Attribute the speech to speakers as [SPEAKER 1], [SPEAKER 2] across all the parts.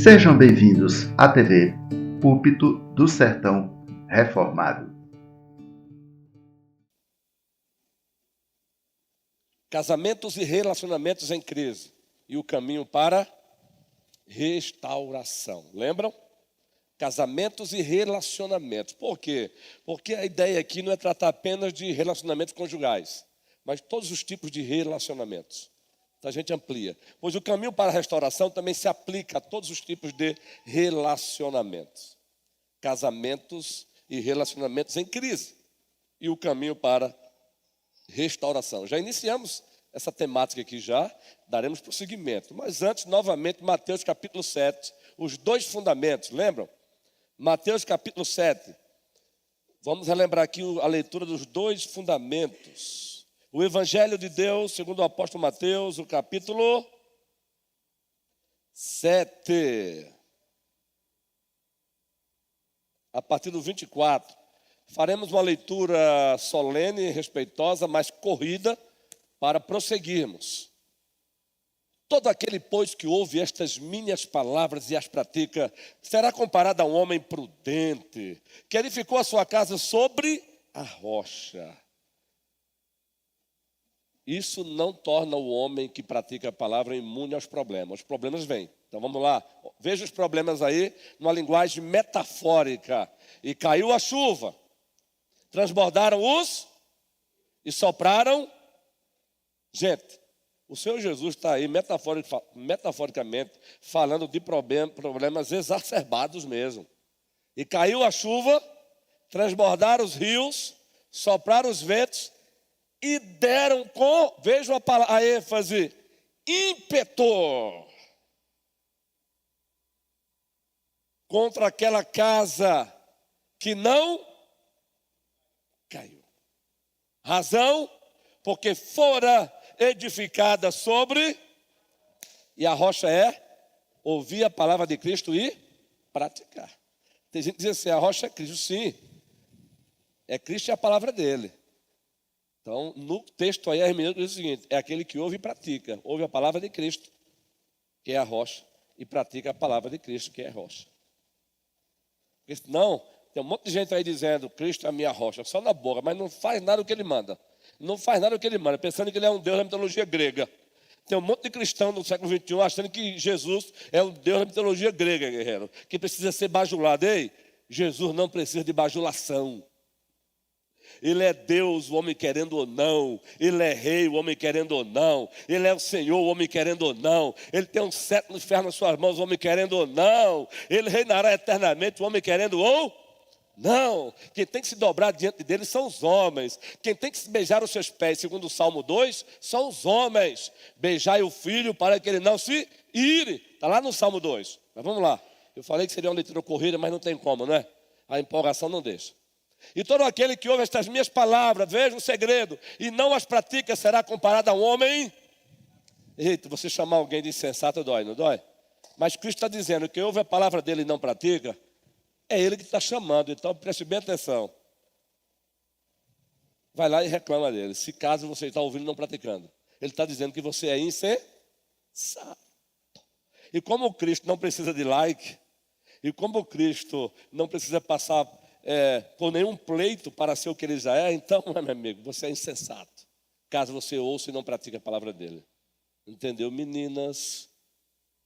[SPEAKER 1] Sejam bem-vindos à TV Púlpito do Sertão Reformado.
[SPEAKER 2] Casamentos e relacionamentos em crise e o caminho para restauração. Lembram? Casamentos e relacionamentos. Por quê? Porque a ideia aqui não é tratar apenas de relacionamentos conjugais, mas todos os tipos de relacionamentos. Então a gente amplia. Pois o caminho para a restauração também se aplica a todos os tipos de relacionamentos. Casamentos e relacionamentos em crise e o caminho para restauração. Já iniciamos essa temática aqui já, daremos prosseguimento. Mas antes, novamente, Mateus capítulo 7, os dois fundamentos, lembram? Mateus capítulo 7. Vamos relembrar aqui a leitura dos dois fundamentos. O Evangelho de Deus, segundo o apóstolo Mateus, o capítulo 7. A partir do 24. Faremos uma leitura solene, respeitosa, mas corrida, para prosseguirmos. Todo aquele, pois, que ouve estas minhas palavras e as pratica, será comparado a um homem prudente, que edificou a sua casa sobre a rocha. Isso não torna o homem que pratica a palavra imune aos problemas. Os problemas vêm. Então vamos lá. Veja os problemas aí numa linguagem metafórica. E caiu a chuva. Transbordaram os e sopraram. Gente, o Senhor Jesus está aí metaforicamente falando de problemas exacerbados mesmo. E caiu a chuva, transbordaram os rios, sopraram os ventos e deram com, vejam a ênfase, ímpeto contra aquela casa que não caiu. Razão, porque fora edificada sobre, e a rocha é ouvir a palavra de Cristo e praticar. Tem gente que diz assim, a rocha é Cristo, sim. É Cristo e a palavra dele. Então, no texto aí, a hermenêutica diz o seguinte, é aquele que ouve e pratica. Ouve a palavra de Cristo, que é a rocha, e pratica a palavra de Cristo, que é a rocha. Porque senão, tem um monte de gente aí dizendo, Cristo é a minha rocha, só na boca, mas não faz nada o que ele manda. Não faz nada o que ele manda, pensando que ele é um Deus da mitologia grega. Tem um monte de cristão no século XXI achando que Jesus é um Deus da mitologia grega, guerreiro, que precisa ser bajulado. Ei, Jesus não precisa de bajulação. Ele é Deus, o homem querendo ou não. Ele é rei, o homem querendo ou não. Ele é o Senhor, o homem querendo ou não. Ele tem um cetro de ferro nas suas mãos, o homem querendo ou não. Ele reinará eternamente, o homem querendo ou não. Quem tem que se dobrar diante dele são os homens. Quem tem que se beijar os seus pés, segundo o Salmo 2, são os homens. Beijai o filho para que ele não se ire. Está lá no Salmo 2. Mas vamos lá. Eu falei que seria uma leitura corrida, mas não tem como, não é? A empolgação não deixa. E todo aquele que ouve estas minhas palavras, veja o segredo, e não as pratica, será comparado a um homem. Eita, você chamar alguém de insensato dói, não dói? Mas Cristo está dizendo que ouve a palavra dele e não pratica, é ele que está chamando, então preste bem atenção. Vai lá e reclama dele, se caso você está ouvindo e não praticando. Ele está dizendo que você é insensato. E como o Cristo não precisa de like, e como o Cristo não precisa passar por nenhum pleito para ser o que ele já é, então, meu amigo, você é insensato, caso você ouça e não pratique a palavra dele. Entendeu, meninas?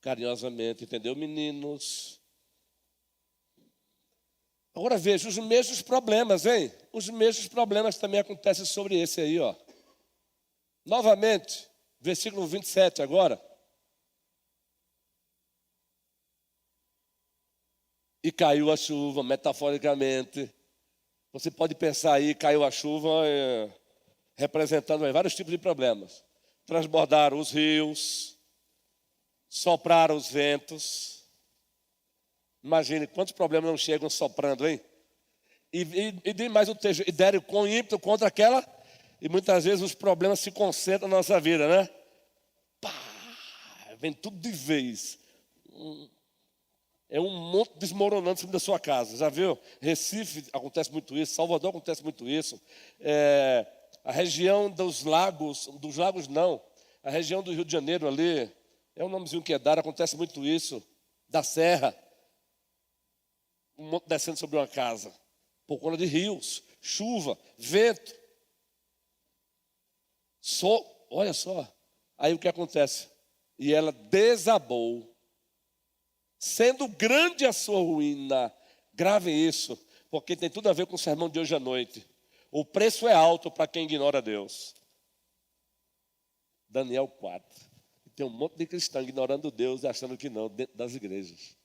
[SPEAKER 2] Carinhosamente, entendeu, meninos? Agora veja, os mesmos problemas, hein? Os mesmos problemas também acontecem sobre esse aí, ó. Novamente, versículo 27 agora. E caiu a chuva, metaforicamente. Você pode pensar aí, caiu a chuva, representando aí vários tipos de problemas. Transbordaram os rios, sopraram os ventos. Imagine quantos problemas não chegam soprando, hein? E diz mais o texto, e deram com ímpeto contra aquela, e muitas vezes os problemas se concentram na nossa vida, né? Pá, vem tudo de vez. É um monte desmoronando em cima da sua casa. Já viu? Recife acontece muito isso. Salvador acontece muito isso. A região dos lagos não. A região do Rio de Janeiro ali, é um nomezinho que é dado, acontece muito isso. da serra, um monte descendo sobre uma casa, por conta de rios, chuva, vento. Olha só, aí o que acontece? E ela desabou, sendo grande a sua ruína. Gravem isso, porque tem tudo a ver com o sermão de hoje à noite. O preço é alto para quem ignora Deus. Daniel 4. Tem um monte de cristão ignorando Deus e achando que não, dentro das igrejas.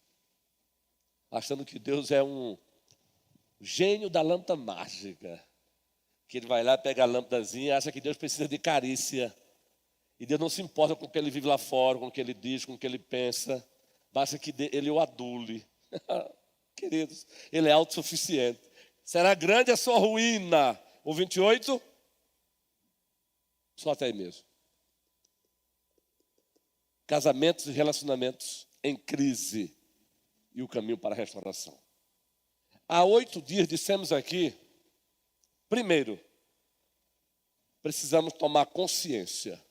[SPEAKER 2] Achando que Deus é um gênio da lâmpada mágica. Que ele vai lá, pega a lâmpadazinha e acha que Deus precisa de carícia. E Deus não se importa com o que ele vive lá fora, com o que ele diz, com o que ele pensa. Basta que ele o adule. Queridos, ele é autossuficiente. Será grande a sua ruína. O 28? Só até aí mesmo. Casamentos e relacionamentos em crise e o caminho para a restauração. Há 8 dias dissemos aqui, primeiro, precisamos tomar consciência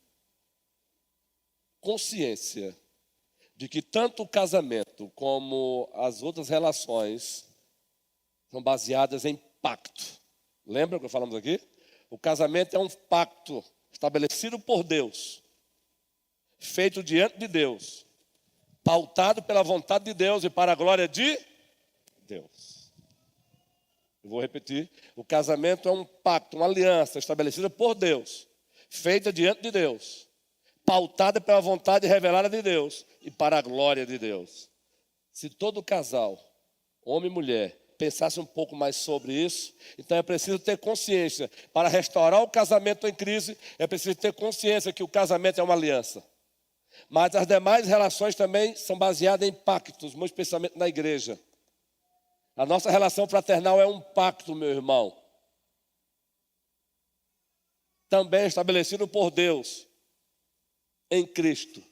[SPEAKER 2] de que tanto o casamento como as outras relações são baseadas em pacto. Lembra que falamos aqui? O casamento é um pacto estabelecido por Deus, feito diante de Deus, pautado pela vontade de Deus e para a glória de Deus. Eu vou repetir. O casamento é um pacto, uma aliança estabelecida por Deus, feita diante de Deus, pautada pela vontade revelada de Deus e para a glória de Deus. Se todo casal, homem e mulher, pensasse um pouco mais sobre isso, então é preciso ter consciência. Para restaurar o casamento em crise, é preciso ter consciência que o casamento é uma aliança. Mas as demais relações também são baseadas em pactos, muito especialmente na igreja. A nossa relação fraternal é um pacto, meu irmão. Também estabelecido por Deus, em Cristo,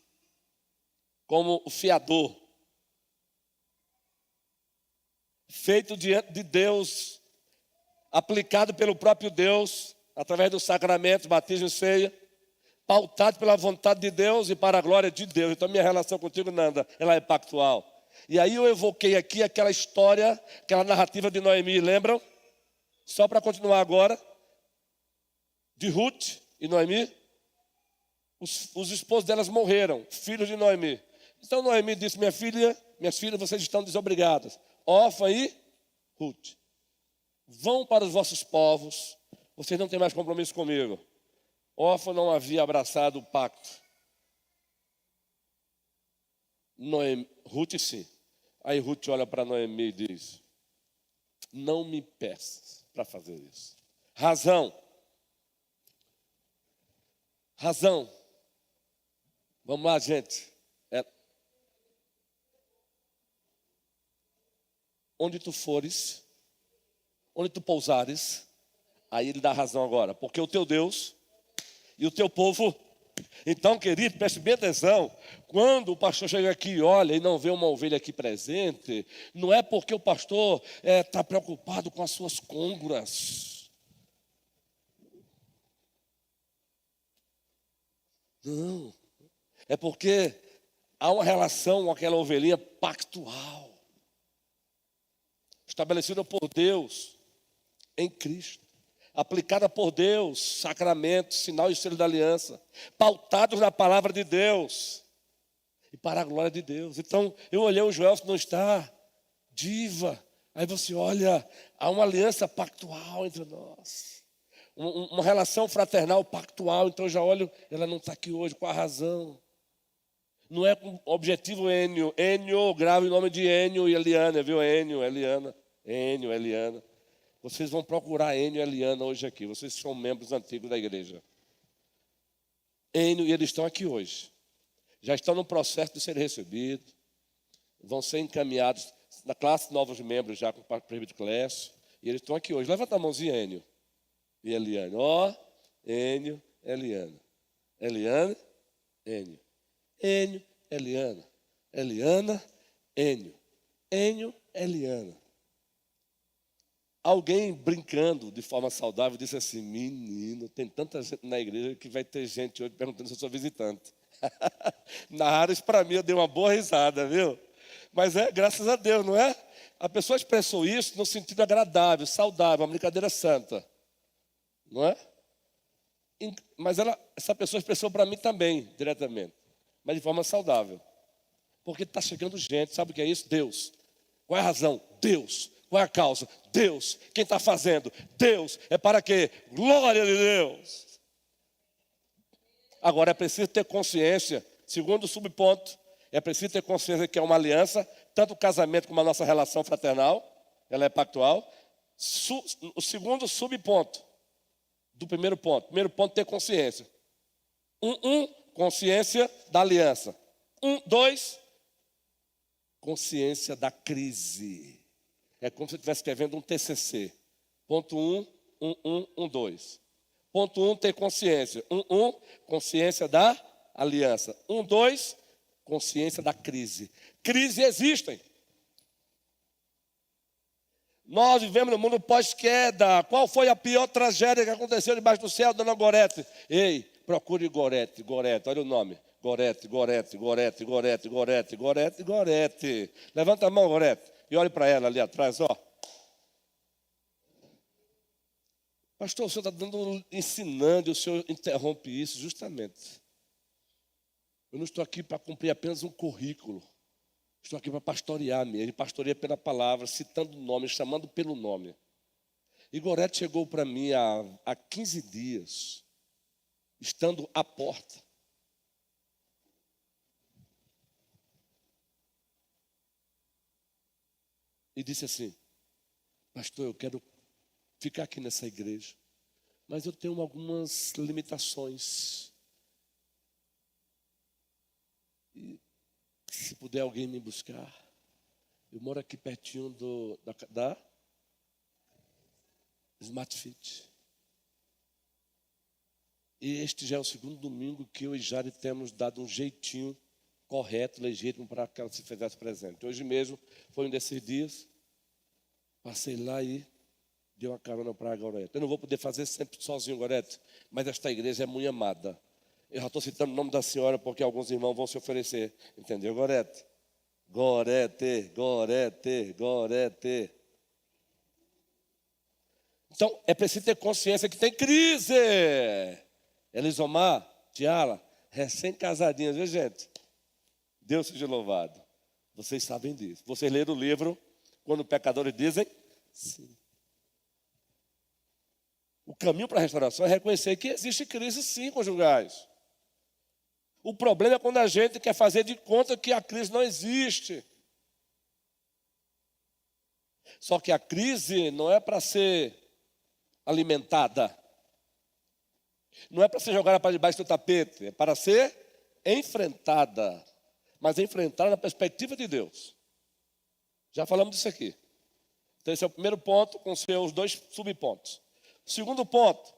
[SPEAKER 2] como o fiador. Feito diante de Deus, aplicado pelo próprio Deus, através dos sacramentos, batismo e ceia, pautado pela vontade de Deus e para a glória de Deus. Então minha relação contigo, Nanda, ela é pactual. E aí eu evoquei aqui aquela história, aquela narrativa de Noemi, lembram? Só para continuar agora, de Ruth e Noemi. Os esposos delas morreram, filhos de Noemi. Então Noemi disse, minhas filhas, vocês estão desobrigadas. Orfa e Ruth, vão para os vossos povos, vocês não têm mais compromisso comigo. Orfa não havia abraçado o pacto. Ruth sim. Aí Ruth olha para Noemi e diz, não me peças para fazer isso. Razão. Vamos lá, gente. Onde tu fores, onde tu pousares, aí ele dá razão agora. Porque o teu Deus e o teu povo. Então, querido, preste bem atenção. Quando o pastor chega aqui e olha e não vê uma ovelha aqui presente, não é porque o pastor está preocupado com as suas côngoras. Não. É porque há uma relação com aquela ovelhinha pactual, estabelecida por Deus em Cristo, aplicada por Deus, sacramento, sinal e selo da aliança, pautados na palavra de Deus e para a glória de Deus. Então, eu olhei, o Joel não está, diva. Aí você olha, há uma aliança pactual entre nós, uma relação fraternal pactual. Então eu já olho, ela não está aqui hoje, qual a razão? Não é com objetivo Enio. Enio, grave o nome de Enio e Eliana, viu? Enio, Eliana. Enio, Eliana. Vocês vão procurar Enio e Eliana hoje aqui. Vocês são membros antigos da igreja. Enio e eles estão aqui hoje. Já estão no processo de ser recebidos. Vão ser encaminhados na classe novos membros já com o presbítero Clécio. E eles estão aqui hoje. Levanta a mãozinha, Enio e Eliana. Ó, Enio, Eliana. Eliana, Enio. Enio, Eliana. Eliana, Enio. Enio, Eliana. Alguém brincando de forma saudável disse assim, menino, tem tanta gente na igreja que vai ter gente hoje perguntando se eu sou visitante. Na área, isso para mim, eu dei uma boa risada, viu? Mas graças a Deus, não é? A pessoa expressou isso no sentido agradável, saudável, uma brincadeira santa. Não é? Mas essa pessoa expressou para mim também, diretamente. Mas de forma saudável. Porque está chegando gente, sabe o que é isso? Deus. Qual é a razão? Deus. Qual é a causa? Deus. Quem está fazendo? Deus. É para quê? Glória de Deus. Agora é preciso ter consciência, segundo o subponto, é preciso ter consciência que é uma aliança, tanto o casamento como a nossa relação fraternal, ela é pactual. O segundo subponto do primeiro ponto, ter consciência. Consciência da aliança. 2, consciência da crise. É como se eu estivesse escrevendo um TCC. Ponto 2. Ponto 1, ter consciência. consciência da aliança. 2, consciência da crise. Crises existem. Nós vivemos no mundo pós-queda. Qual foi a pior tragédia que aconteceu debaixo do céu, dona Gorete? Ei, procure Gorete. Olha o nome. Gorete. Levanta a mão, Gorete. E olhe para ela ali atrás, ó. Pastor, o senhor está ensinando, o senhor interrompe isso justamente. Eu não estou aqui para cumprir apenas um currículo. Estou aqui para pastorear mesmo. Ele pastoreia pela palavra, citando o nome, chamando pelo nome. E Gorete chegou para mim há 15 dias, estando à porta. E disse assim: pastor, eu quero ficar aqui nessa igreja, mas eu tenho algumas limitações. E se puder alguém me buscar, eu moro aqui pertinho da Smart Fit. E este já é o segundo domingo que eu e Jari temos dado um jeitinho correto, legítimo, para que ela se fizesse presente. Hoje mesmo foi um desses dias, passei lá e dei uma carona para a Gorete. Eu não vou poder fazer sempre sozinho, Gorete, mas esta igreja é muito amada. Eu já estou citando o nome da senhora porque alguns irmãos vão se oferecer. Entendeu, Gorete? Gorete. Então, é preciso ter consciência que tem crise. Elisomar, Tiara, recém-casadinhas, viu, gente? Deus seja louvado. Vocês sabem disso. Vocês leram o livro Quando Pecadores Dizem Sim. O caminho para a restauração é reconhecer que existe crise sim conjugais. O problema é quando a gente quer fazer de conta que a crise não existe. Só que a crise não é para ser alimentada. Não é para ser jogada para debaixo do tapete. É para ser enfrentada. Mas enfrentada na perspectiva de Deus. Já falamos disso aqui. Então esse é o primeiro ponto com seus 2 subpontos. Segundo ponto,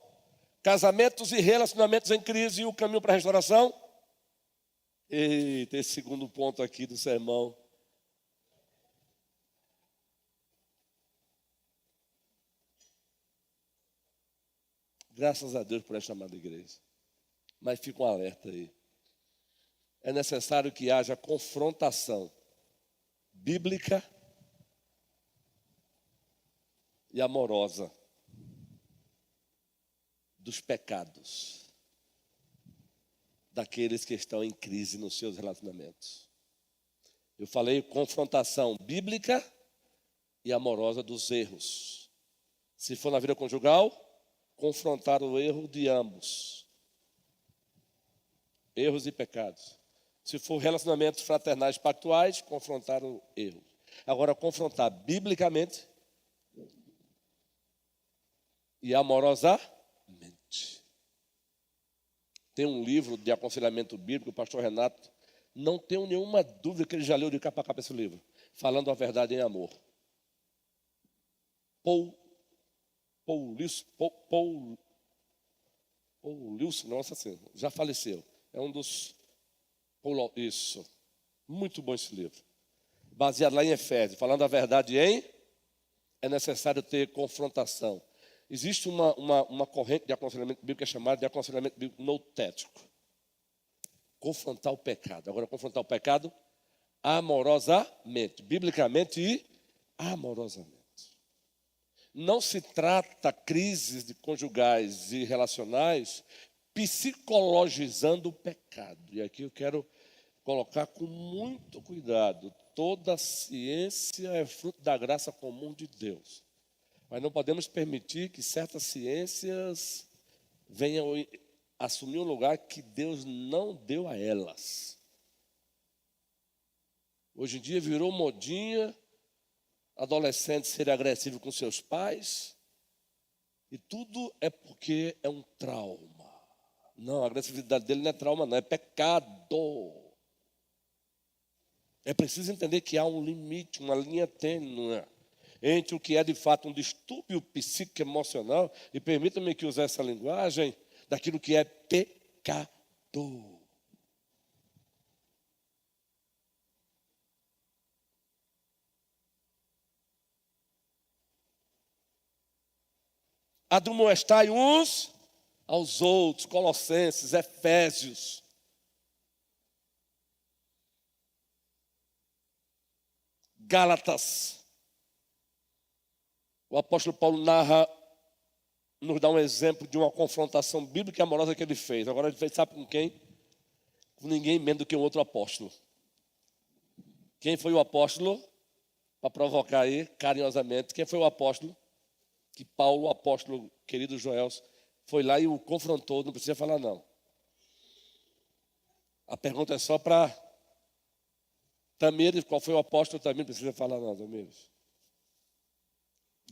[SPEAKER 2] casamentos e relacionamentos em crise e o caminho para a restauração. Eita, esse segundo ponto aqui do sermão. Graças a Deus por esta amada igreja. Mas fica um alerta aí. É necessário que haja confrontação bíblica e amorosa dos pecados daqueles que estão em crise nos seus relacionamentos. Eu falei confrontação bíblica e amorosa dos erros. Se for na vida conjugal, confrontar o erro de ambos. Erros e pecados. Se for relacionamentos fraternais pactuais, confrontar o erro. Agora, confrontar biblicamente e amorosamente. Tem um livro de aconselhamento bíblico, o pastor Renato, não tenho nenhuma dúvida que ele já leu de capa a capa esse livro, falando a verdade em amor. Paul Wilson, nossa assim, já faleceu. É um dos... Isso. Muito bom esse livro. Baseado lá em Efésios, falando a verdade é necessário ter confrontação. Existe uma corrente de aconselhamento bíblico que é chamada de aconselhamento bíblico noutético. Confrontar o pecado. Agora, confrontar o pecado amorosamente, biblicamente e amorosamente. Não se trata crises conjugais e relacionais psicologizando o pecado. E aqui eu quero colocar com muito cuidado. Toda ciência é fruto da graça comum de Deus. Mas não podemos permitir que certas ciências venham assumir um lugar que Deus não deu a elas. Hoje em dia virou modinha adolescente ser agressivo com seus pais, e tudo é porque é um trauma. Não, a agressividade dele não é trauma, não, é pecado. É preciso entender que há um limite, uma linha tênue entre o que é de fato um distúrbio psíquico emocional, e permita-me que use essa linguagem, daquilo que é pecado. Admoestai uns aos outros, Colossenses, Efésios. Gálatas. O apóstolo Paulo nos dá um exemplo de uma confrontação bíblica e amorosa que ele fez. Agora ele fez, sabe com quem? Com ninguém menos do que um outro apóstolo. Quem foi o apóstolo? Para provocar aí, carinhosamente, quem foi o apóstolo? Que Paulo, o apóstolo, querido Joel, foi lá e o confrontou, não precisa falar não. A pergunta é só para Tamires, qual foi o apóstolo também, não precisa falar não, Tamires.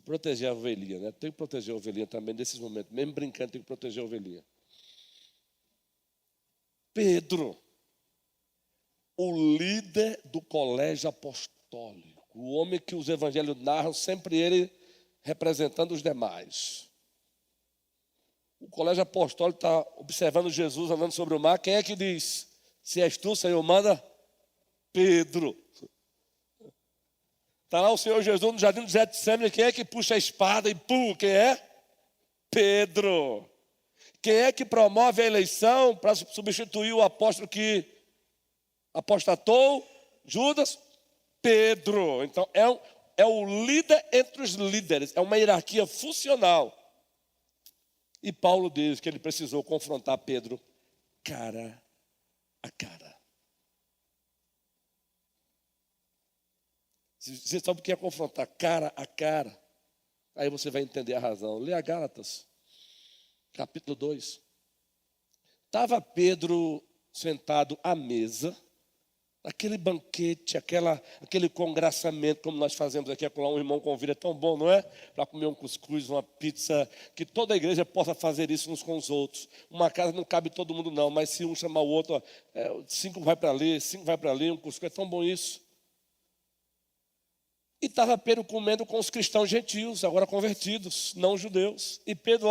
[SPEAKER 2] Proteger a ovelhinha, né? Tem que proteger a ovelhinha também nesses momentos, mesmo brincando, tem que proteger a ovelhinha. Pedro, o líder do colégio apostólico, o homem que os evangelhos narram, sempre ele representando os demais. O colégio apostólico está observando Jesus andando sobre o mar. Quem é que diz? Se és tu, Senhor, manda Pedro. Está lá o Senhor Jesus no jardim do Getsêmani. Quem é que puxa a espada e pum? Quem é? Pedro. Quem é que promove a eleição para substituir o apóstolo que apostatou? Judas? Pedro. Então é o líder entre os líderes, é uma hierarquia funcional. E Paulo diz que ele precisou confrontar Pedro cara a cara. Você sabe o que é confrontar cara a cara? Aí você vai entender a razão. Leia Gálatas, capítulo 2. Estava Pedro sentado à mesa, aquele banquete, aquele congraçamento, como nós fazemos aqui, acolá um irmão convida, é tão bom, não é? Para comer um cuscuz, uma pizza, que toda a igreja possa fazer isso uns com os outros. Uma casa não cabe todo mundo não, mas se um chamar o outro, 5 vai para ali, 5 vai para ali, um cuscuz, é tão bom isso. E estava Pedro comendo com os cristãos gentios, agora convertidos, não judeus. E Pedro,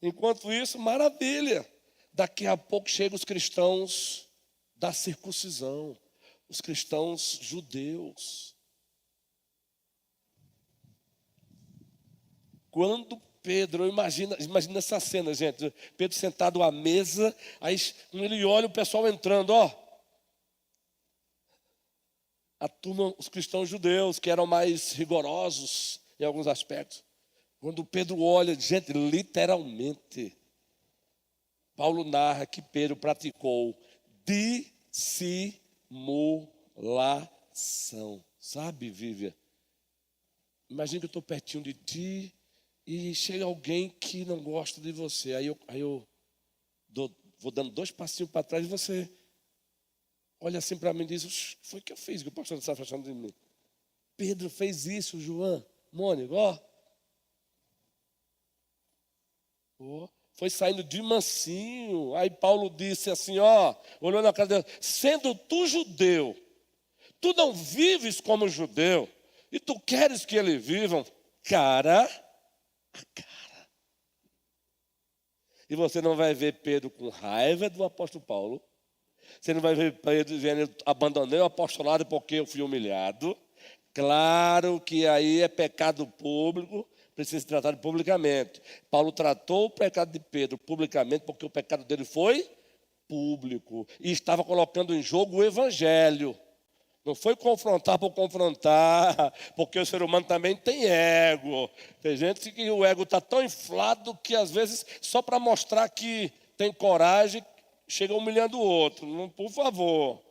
[SPEAKER 2] enquanto isso, maravilha. Daqui a pouco chegam os cristãos da circuncisão, os cristãos judeus. Quando Pedro, imagina essa cena, gente. Pedro sentado à mesa, aí ele olha o pessoal entrando, a turma, os cristãos judeus, que eram mais rigorosos em alguns aspectos. Quando Pedro olha, gente, literalmente, Paulo narra que Pedro praticou dissimulação. Sabe, Vivian? Imagina que eu estou pertinho de ti e chega alguém que não gosta de você. Aí eu vou dando 2 passinhos para trás e você olha assim para mim e diz: foi o que eu fiz que o pastor está afastando de mim? Pedro fez isso, João, Mônica, foi saindo de mansinho. Aí Paulo disse assim, olhou na cara dele: sendo tu judeu, tu não vives como judeu, e tu queres que eles vivam cara a cara. E você não vai ver Pedro com raiva do apóstolo Paulo. Você não vai ver Pedro dizendo: abandonei o apostolado porque eu fui humilhado. Claro que aí é pecado público, precisa ser tratado publicamente. Paulo tratou o pecado de Pedro publicamente porque o pecado dele foi público. E estava colocando em jogo o evangelho. Não foi confrontar por confrontar, porque o ser humano também tem ego. Tem gente que o ego está tão inflado que às vezes só para mostrar que tem coragem, chega humilhando o outro. Não, por favor.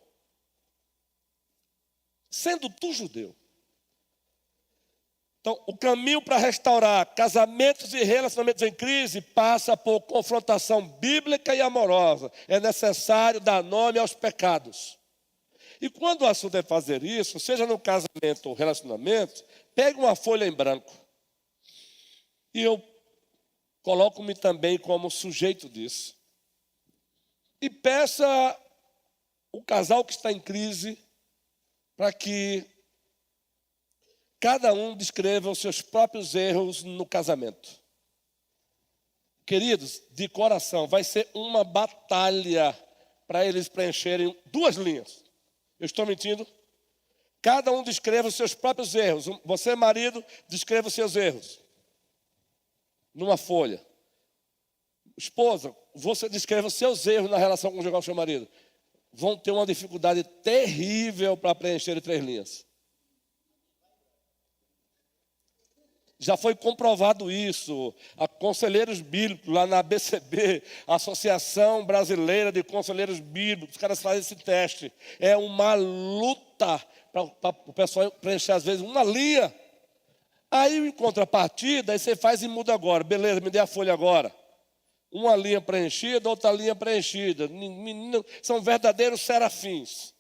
[SPEAKER 2] Sendo tu judeu. Então, o caminho para restaurar casamentos e relacionamentos em crise passa por confrontação bíblica e amorosa. É necessário dar nome aos pecados. E quando o assunto é fazer isso, seja no casamento ou relacionamento, pegue uma folha em branco. E eu coloco-me também como sujeito disso. E peça o casal que está em crise para que cada um descreva os seus próprios erros no casamento. Queridos, de coração, vai ser uma batalha para eles preencherem 2 linhas. Eu estou mentindo? Cada um descreva os seus próprios erros. Você, marido, descreva os seus erros numa folha. Esposa, você descreva os seus erros na relação conjugal com o seu marido. Vão ter uma dificuldade terrível para preencher 3 linhas. Já foi comprovado isso. A Conselheiros Bíblicos, lá na ABCB, Associação Brasileira de Conselheiros Bíblicos, os caras fazem esse teste. É uma luta para o pessoal preencher, às vezes, uma linha. Aí, em contrapartida, aí você faz e muda agora. Beleza, me dê a folha agora. Uma linha preenchida, outra linha preenchida. São verdadeiros serafins.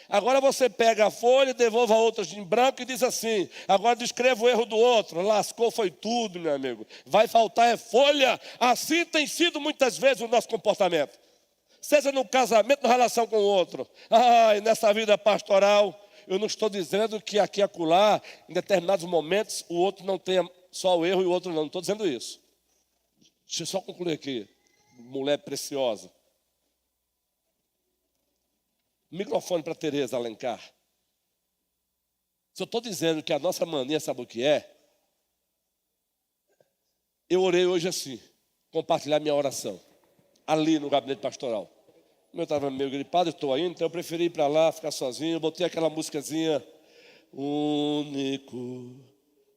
[SPEAKER 2] Agora você pega a folha e devolve a outra em branco e diz assim: agora descreva o erro do outro. Lascou foi tudo, meu amigo. Vai faltar é folha. Assim tem sido muitas vezes o nosso comportamento. Seja no casamento, na relação com o outro. E nessa vida pastoral, eu não estou dizendo que aqui e acolá, em determinados momentos, o outro não tenha só o erro e o outro não. Não estou dizendo isso. Deixa eu só concluir aqui. Mulher preciosa. Microfone para Tereza Alencar. Se eu estou dizendo que a nossa mania, sabe o que é? Eu orei hoje assim, compartilhar minha oração, ali no gabinete pastoral. Eu estava meio gripado, estou ainda, então eu preferi ir para lá, ficar sozinho. Botei aquela musicazinha. Único,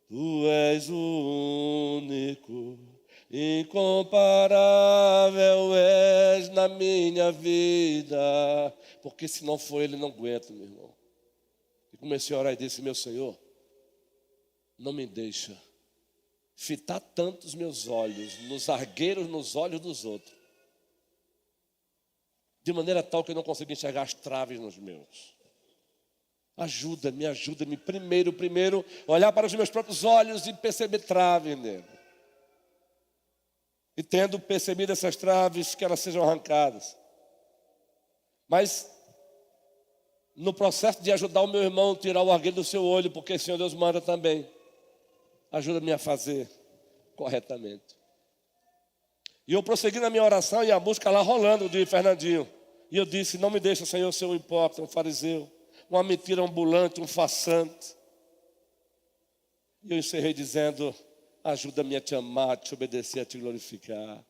[SPEAKER 2] tu és o único, incomparável és na minha vida. Porque se não for ele, não aguento, meu irmão. E comecei a orar e disse: meu Senhor, não me deixa fitar tanto os meus olhos nos argueiros, nos olhos dos outros, de maneira tal que eu não consiga enxergar as traves nos meus. Ajuda-me. Primeiro, olhar para os meus próprios olhos e perceber traves nele. E tendo percebido essas traves, que elas sejam arrancadas. Mas, no processo de ajudar o meu irmão a tirar o argueiro do seu olho, porque o Senhor Deus manda também, ajuda-me a fazer corretamente. E eu prossegui na minha oração e a música lá rolando de Fernandinho. E eu disse: não me deixa, Senhor, ser um hipócrita, um fariseu, uma mentira ambulante, um farsante. E eu encerrei dizendo: ajuda-me a te amar, a te obedecer, a te glorificar.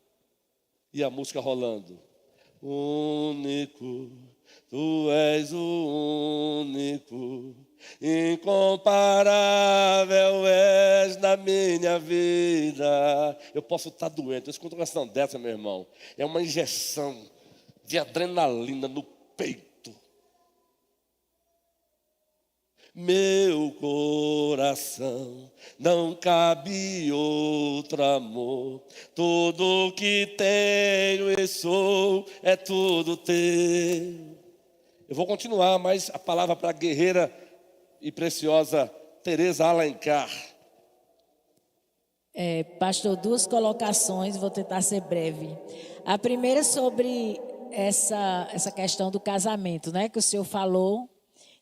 [SPEAKER 2] E a música rolando. Único, tu és o único, incomparável és na minha vida. Eu posso estar doente, eu escuto uma canção dessa, meu irmão. É uma injeção de adrenalina no peito. Meu coração não cabe outro amor. Tudo que tenho e sou é tudo teu. Eu vou continuar, mas a palavra para a guerreira e preciosa Tereza Alencar.
[SPEAKER 3] Pastor, 2 colocações, vou tentar ser breve. A primeira sobre essa questão do casamento, né? Que o senhor falou,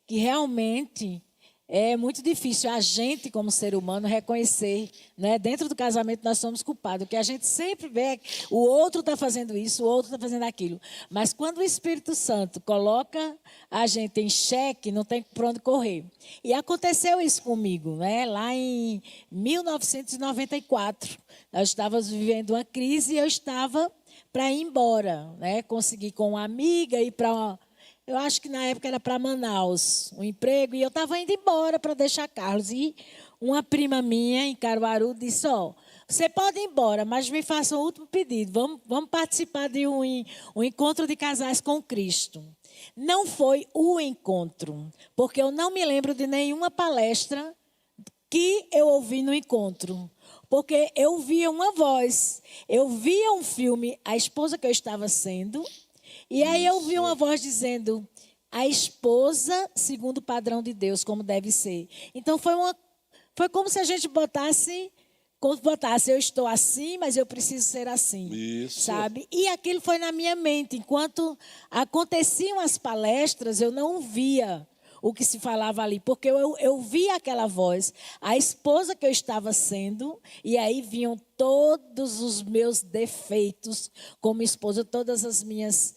[SPEAKER 3] que realmente é muito difícil a gente, como ser humano, reconhecer, né? Dentro do casamento nós somos culpados, porque a gente sempre vê o outro está fazendo isso, o outro está fazendo aquilo. Mas quando o Espírito Santo coloca a gente em xeque, não tem por onde correr. E aconteceu isso comigo, né? Lá em 1994, nós estávamos vivendo uma crise e eu estava para ir embora, né? Consegui com uma amiga ir para eu acho que na época era para Manaus, um emprego, e eu estava indo embora para deixar Carlos. E uma prima minha em Caruaru disse: ó, você pode ir embora, mas me faça um último pedido. Vamos participar de um encontro de casais com Cristo. Não foi o encontro, porque eu não me lembro de nenhuma palestra que eu ouvi no encontro. Porque eu via uma voz, eu via um filme, a esposa que eu estava sendo, e aí eu vi uma voz dizendo: a esposa segundo o padrão de Deus, como deve ser. Então foi como se a gente botasse, eu estou assim, mas eu preciso ser assim.
[SPEAKER 2] Isso.
[SPEAKER 3] Sabe? E aquilo foi na minha mente. Enquanto aconteciam as palestras, eu não via o que se falava ali, porque eu via aquela voz, a esposa que eu estava sendo, e aí vinham todos os meus defeitos como esposa, todas as minhas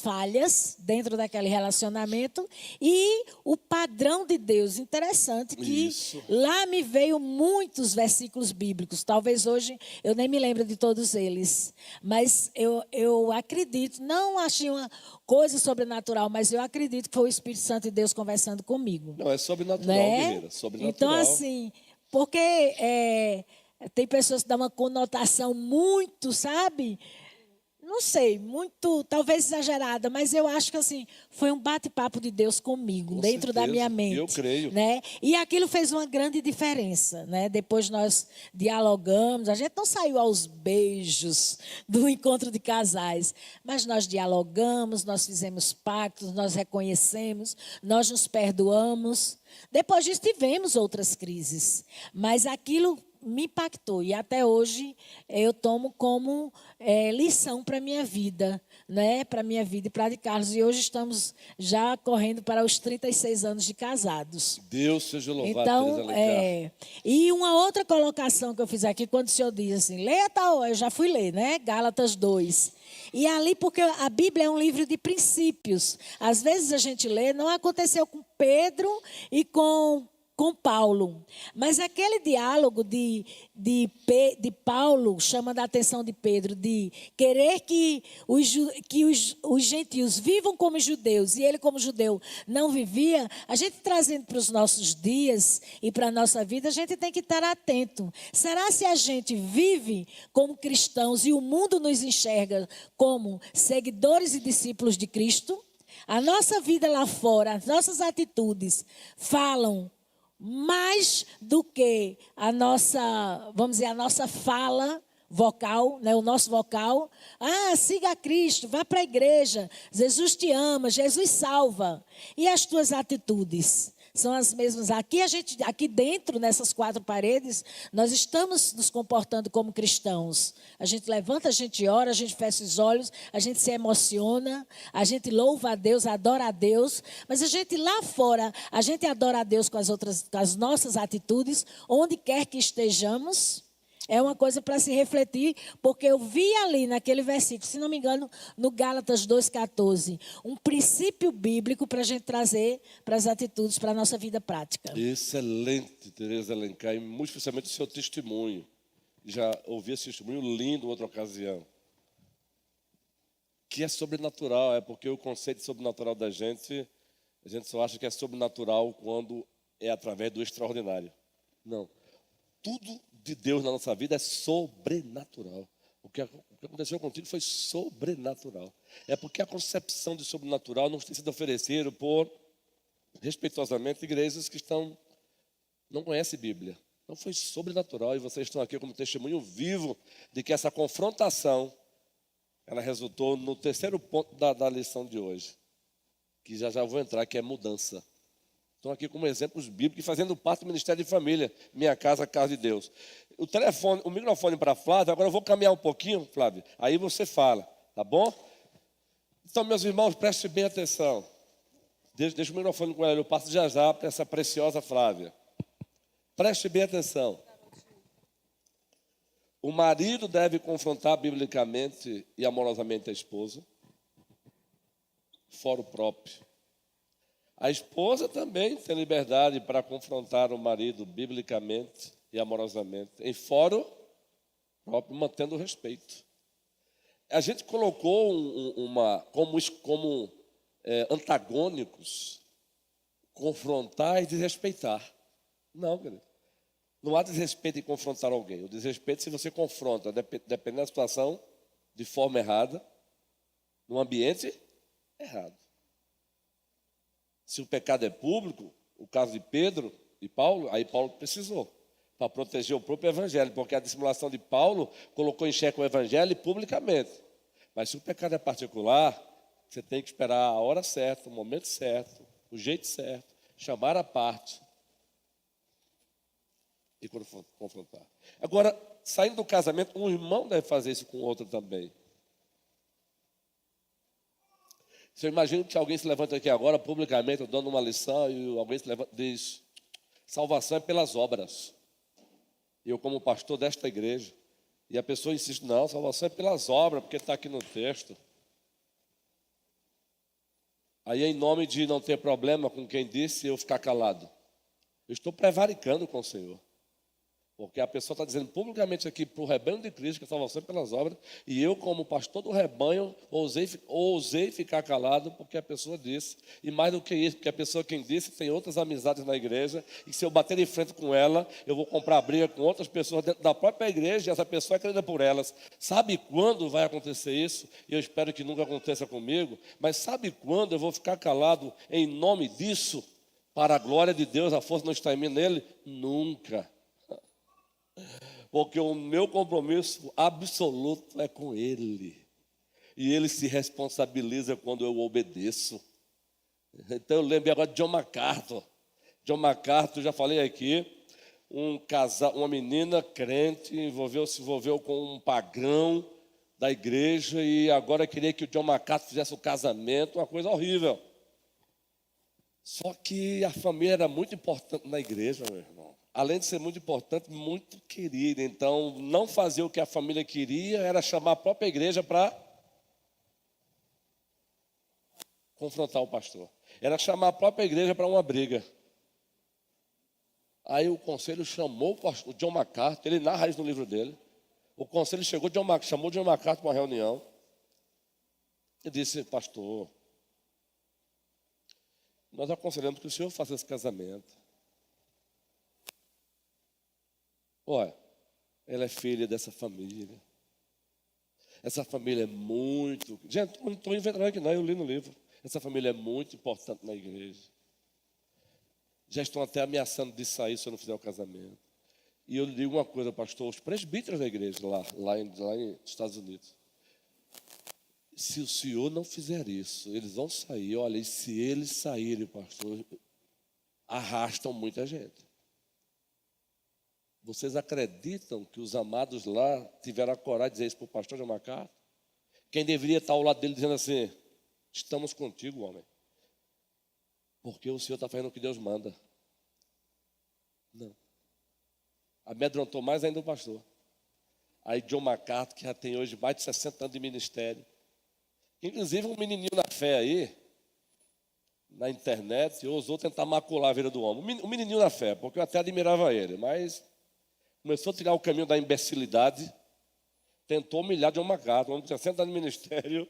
[SPEAKER 3] falhas dentro daquele relacionamento, e o padrão de Deus. Interessante que lá me veio muitos versículos bíblicos, talvez hoje eu nem me lembro de todos eles, mas eu acredito, não achei uma coisa sobrenatural, mas eu acredito que foi o Espírito Santo de Deus conversando comigo.
[SPEAKER 2] Não, é sobrenatural,
[SPEAKER 3] né?
[SPEAKER 2] guerreira, sobrenatural.
[SPEAKER 3] Então, assim, porque tem pessoas que dão uma conotação muito, sabe? Não sei, muito, talvez exagerada, mas eu acho que assim, foi um bate-papo de Deus comigo,
[SPEAKER 2] Com
[SPEAKER 3] dentro
[SPEAKER 2] certeza,
[SPEAKER 3] da minha mente.
[SPEAKER 2] eu creio.
[SPEAKER 3] Né? E aquilo fez uma grande diferença. Né? Depois nós dialogamos, a gente não saiu aos beijos do encontro de casais, mas nós dialogamos, nós fizemos pactos, nós reconhecemos, nós nos perdoamos. Depois disso tivemos outras crises, mas aquilo me impactou e até hoje eu tomo como lição para a minha vida, né? Para a minha vida e para a de Carlos. E hoje estamos já correndo para os 36 anos de casados.
[SPEAKER 2] Deus seja louvado,
[SPEAKER 3] então,
[SPEAKER 2] Teresa Alencar.
[SPEAKER 3] E uma outra colocação que eu fiz aqui, quando o senhor diz assim, leia tal, eu já fui ler, né? Gálatas 2. E ali, porque a Bíblia é um livro de princípios. Às vezes a gente lê, não aconteceu com Pedro e com Paulo. Mas aquele diálogo de Paulo, chamando a atenção de Pedro, de querer que os gentios vivam como judeus, e ele como judeu não vivia, a gente trazendo para os nossos dias e para a nossa vida, a gente tem que estar atento. Será se a gente vive como cristãos e o mundo nos enxerga como seguidores e discípulos de Cristo? A nossa vida lá fora, as nossas atitudes falam mais do que a nossa, vamos dizer, a nossa fala vocal, né, o nosso vocal. Siga a Cristo, vá para a igreja, Jesus te ama, Jesus salva. E as tuas atitudes são as mesmas. Aqui dentro, nessas 4 paredes, nós estamos nos comportando como cristãos. A gente levanta, a gente ora, a gente fecha os olhos, a gente se emociona, a gente louva a Deus, adora a Deus, mas a gente lá fora, a gente adora a Deus com as nossas atitudes, onde quer que estejamos. É uma coisa para se refletir, porque eu vi ali naquele versículo, se não me engano, no Gálatas 2,14, um princípio bíblico para a gente trazer para as atitudes, para a nossa vida prática.
[SPEAKER 2] Excelente, Teresa Alencar, e muito especialmente o seu testemunho. Já ouvi esse testemunho lindo em outra ocasião. Que é sobrenatural, é porque o conceito sobrenatural da gente, a gente só acha que é sobrenatural quando é através do extraordinário. Não. Tudo de Deus na nossa vida é sobrenatural. O que aconteceu contigo foi sobrenatural. É porque a concepção de sobrenatural não tem sido oferecida por, respeitosamente, igrejas que não conhecem Bíblia. Então foi sobrenatural e vocês estão aqui como testemunho vivo de que essa confrontação, ela resultou no terceiro ponto da lição de hoje, que já vou entrar, que é mudança. Estão aqui como exemplos bíblicos, fazendo parte do Ministério de Família, Minha Casa, Casa de Deus. O microfone para Flávia, agora eu vou caminhar um pouquinho, Flávia, aí você fala, tá bom? Então, meus irmãos, prestem bem atenção. Deixa o microfone com ela, eu passo já para essa preciosa Flávia. Preste bem atenção. O marido deve confrontar biblicamente e amorosamente a esposa, fora o próprio. A esposa também tem liberdade para confrontar o marido biblicamente e amorosamente, em fórum próprio, mantendo o respeito. A gente colocou como antagônicos, confrontar e desrespeitar. Não, querido. Não há desrespeito em confrontar alguém. O desrespeito se você confronta, dependendo da situação, de forma errada, num ambiente errado. Se o pecado é público, o caso de Pedro e Paulo, aí Paulo precisou para proteger o próprio evangelho, porque a dissimulação de Paulo colocou em xeque o evangelho publicamente. Mas se o pecado é particular, você tem que esperar a hora certa, o momento certo, o jeito certo, chamar a parte e confrontar. Agora, saindo do casamento, um irmão deve fazer isso com o outro também. Se eu imagino que alguém se levanta aqui agora, publicamente, dando uma lição, e alguém se levanta e diz: salvação é pelas obras. E eu, como pastor desta igreja, e a pessoa insiste: não, salvação é pelas obras, porque está aqui no texto. Aí, em nome de não ter problema com quem disse, eu ficar calado. Eu estou prevaricando com o Senhor. Porque a pessoa está dizendo publicamente aqui para o rebanho de Cristo que a salvação é pelas obras, e eu, como pastor do rebanho, ousei ficar calado porque a pessoa disse. E mais do que isso, porque a pessoa quem disse tem outras amizades na igreja, e se eu bater de frente com ela, eu vou comprar briga com outras pessoas dentro da própria igreja, e essa pessoa é querida por elas. Sabe quando vai acontecer isso? E eu espero que nunca aconteça comigo, mas sabe quando eu vou ficar calado em nome disso? Para a glória de Deus, a força não está em mim, nele? Nunca. Porque o meu compromisso absoluto é com Ele. E Ele se responsabiliza quando eu obedeço. Então eu lembro agora de John MacArthur. John MacArthur, já falei aqui, uma menina crente se envolveu com um pagão da igreja e agora queria que o John MacArthur fizesse o casamento, uma coisa horrível. Só que a família era muito importante na igreja, meu irmão. Além de ser muito importante, muito querida. Então, não fazer o que a família queria era chamar a própria igreja para confrontar o pastor. Era chamar a própria igreja para uma briga. Aí o conselho chamou o John MacArthur, ele narra isso no livro dele. O conselho chamou o John MacArthur para uma reunião e disse: pastor, nós aconselhamos que o senhor faça esse casamento. Olha, ela é filha dessa família. Essa família é muito... Gente, não estou inventando aqui não, eu li no livro. Essa família é muito importante na igreja. Já estão até ameaçando de sair se eu não fizer o casamento. E eu lhe digo uma coisa, pastor, os presbíteros da igreja lá nos Estados Unidos. Se o senhor não fizer isso, eles vão sair. Olha, e se eles saírem, pastor, arrastam muita gente. Vocês acreditam que os amados lá tiveram a coragem de dizer isso para o pastor John MacArthur? Quem deveria estar ao lado dele dizendo assim: estamos contigo, homem, porque o Senhor está fazendo o que Deus manda. Não. Amedrontou mais ainda o pastor. Aí John MacArthur, que já tem hoje mais de 60 anos de ministério, inclusive um menininho na fé aí, na internet, ousou tentar macular a vida do homem. Um menininho na fé, porque eu até admirava ele, mas começou a tirar o caminho da imbecilidade, tentou humilhar John MacArthur, um homem de 60 anos de ministério,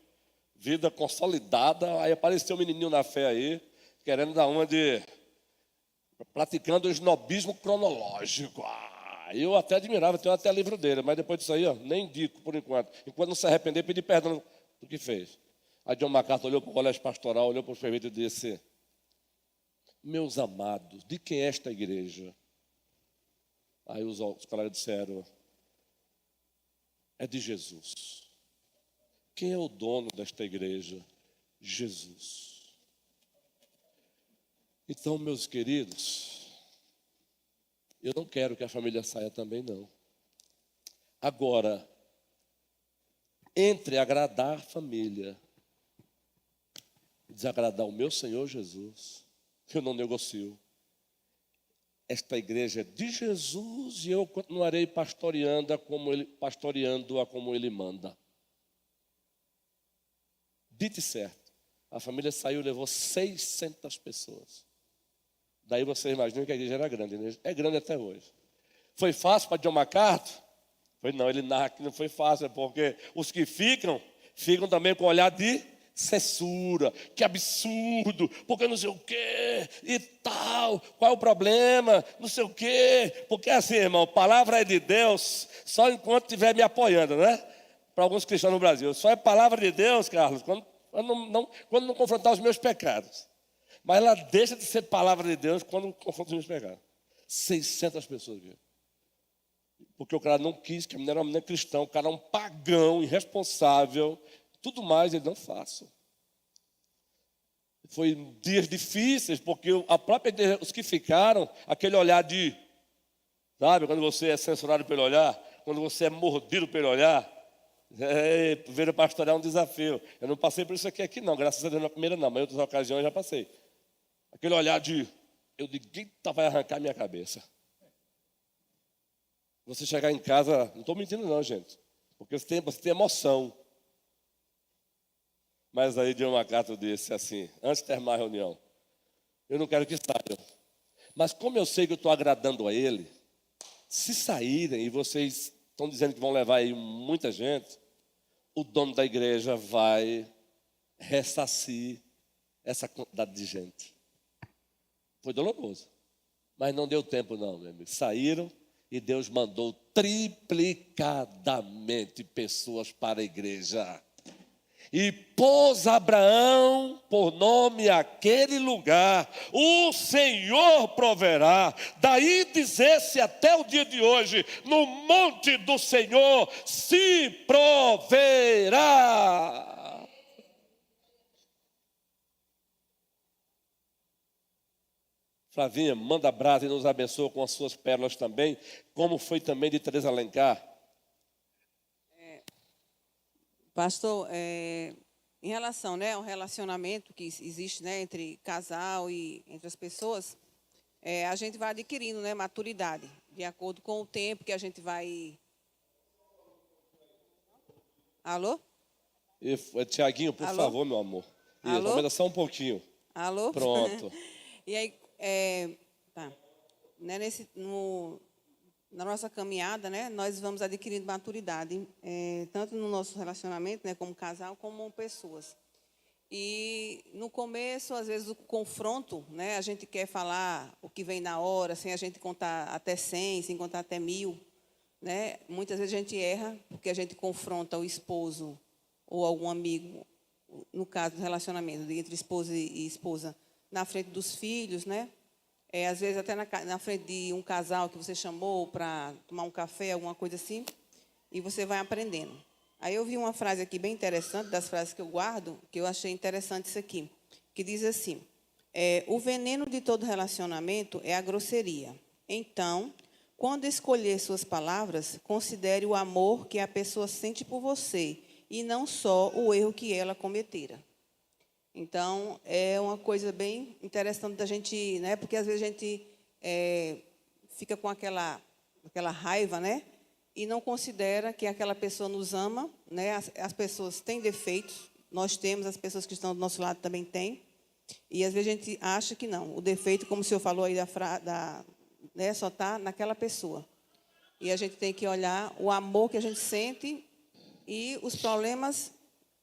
[SPEAKER 2] vida consolidada. Aí apareceu um menininho na fé aí, querendo dar uma de... praticando o snobismo cronológico. Eu até admirava, tenho até livro dele, mas depois disso aí, nem indico por enquanto. Enquanto não se arrepender, pedir perdão do que fez. Aí John MacArthur olhou para o colégio pastoral, olhou para os prefeitos e disse: meus amados, de quem é esta igreja? Aí os colegas disseram: é de Jesus. Quem é o dono desta igreja? Jesus. Então, meus queridos, eu não quero que a família saia também, não. Agora, entre agradar a família e desagradar o meu Senhor Jesus, eu não negocio. Esta igreja é de Jesus e eu continuarei pastoreando-a como Ele manda. Dito e certo, a família saiu e levou 600 pessoas. Daí você imagina que a igreja era grande, né? É grande até hoje. Foi fácil para John MacArthur? Foi não, ele narra que não foi fácil, porque os que ficam também com o olhar de censura, que absurdo, porque não sei o quê e tal, qual é o problema, não sei o quê. Porque assim, irmão, palavra é de Deus só enquanto estiver me apoiando, né? Para alguns cristãos no Brasil. Só é palavra de Deus, Carlos, quando não confrontar os meus pecados. Mas ela deixa de ser palavra de Deus quando confronta os meus pecados. 600 pessoas viram. Porque o cara não quis, que a menina era uma menina cristã, o cara é um pagão, irresponsável, tudo mais ele não faça. Foi dias difíceis, porque a própria igreja, os que ficaram, aquele olhar de, sabe, quando você é censurado pelo olhar, quando você é mordido pelo olhar, ver pastorear é um desafio. Eu não passei por isso aqui não, graças a Deus na primeira não, mas em outras ocasiões eu já passei. Aquele olhar de, eu digo, eita, vai arrancar minha cabeça. Você chegar em casa, não estou mentindo não, gente, porque você tem emoção. Mas aí de uma carta disse assim, antes de terminar a reunião, eu não quero que saiam. Mas como eu sei que eu estou agradando a ele, se saírem e vocês estão dizendo que vão levar aí muita gente, o dono da igreja vai ressarcir essa quantidade de gente. Foi doloroso, mas não deu tempo não, meu amigo. Saíram e Deus mandou triplicadamente pessoas para a igreja. E pôs Abraão por nome aquele lugar, o Senhor proverá. Daí dizer-se até o dia de hoje, no monte do Senhor se proverá. Flavinha, manda brasa e nos abençoa com as suas pérolas também, como foi também de Teresa Alencar.
[SPEAKER 4] Pastor, em relação, né, ao relacionamento que existe, né, entre casal e entre as pessoas, a gente vai adquirindo, né, maturidade, de acordo com o tempo que a gente vai... Alô?
[SPEAKER 2] Tiaguinho, por favor, meu amor. Isso,
[SPEAKER 4] alô?
[SPEAKER 2] aumenta só um pouquinho.
[SPEAKER 4] Alô?
[SPEAKER 2] Pronto.
[SPEAKER 4] E aí, tá. Né, na nossa caminhada, né, nós vamos adquirindo maturidade, tanto no nosso relacionamento, né, como casal, como pessoas. E no começo, às vezes, o confronto, né, a gente quer falar o que vem na hora, sem a gente contar até 100, sem contar até 1000. Né? Muitas vezes a gente erra, porque a gente confronta o esposo ou algum amigo, no caso do relacionamento entre esposa e esposa, na frente dos filhos, né? Às vezes até na frente de um casal que você chamou para tomar um café, alguma coisa assim, e você vai aprendendo. Aí eu vi uma frase aqui bem interessante, das frases que eu guardo, que eu achei interessante isso aqui, que diz assim, o veneno de todo relacionamento é a grosseria. Então, quando escolher suas palavras, considere o amor que a pessoa sente por você, e não só o erro que ela cometera. Então, é uma coisa bem interessante da gente, né? Porque às vezes a gente fica com aquela raiva, né? E não considera que aquela pessoa nos ama, né? As pessoas têm defeitos, nós temos, as pessoas que estão do nosso lado também têm. E às vezes a gente acha que não. O defeito, como o senhor falou aí, né? Só está naquela pessoa. E a gente tem que olhar o amor que a gente sente e os problemas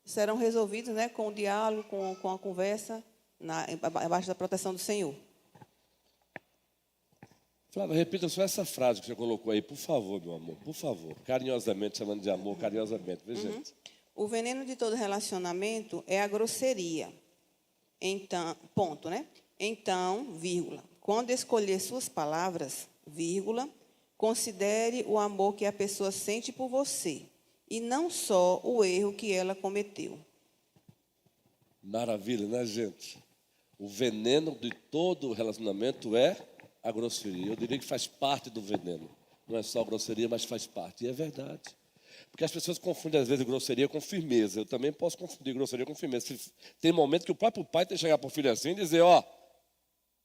[SPEAKER 4] serão resolvidos, né, com o diálogo, com a conversa, abaixo da proteção do Senhor.
[SPEAKER 2] Flávia, repita só essa frase que você colocou aí, por favor, meu amor, por favor. Carinhosamente, chamando de amor, carinhosamente. Vê, gente.
[SPEAKER 4] O veneno de todo relacionamento é a grosseria. Então, ponto, né? Então, vírgula, quando escolher suas palavras, vírgula, considere o amor que a pessoa sente por você, e não só o erro que ela cometeu.
[SPEAKER 2] Maravilha, né, gente? O veneno de todo relacionamento é a grosseria. Eu diria que faz parte do veneno. Não é só grosseria, mas faz parte. E é verdade. Porque as pessoas confundem, às vezes, grosseria com firmeza. Eu também posso confundir grosseria com firmeza. Tem momento que o próprio pai tem que chegar para o filho assim e dizer, ó,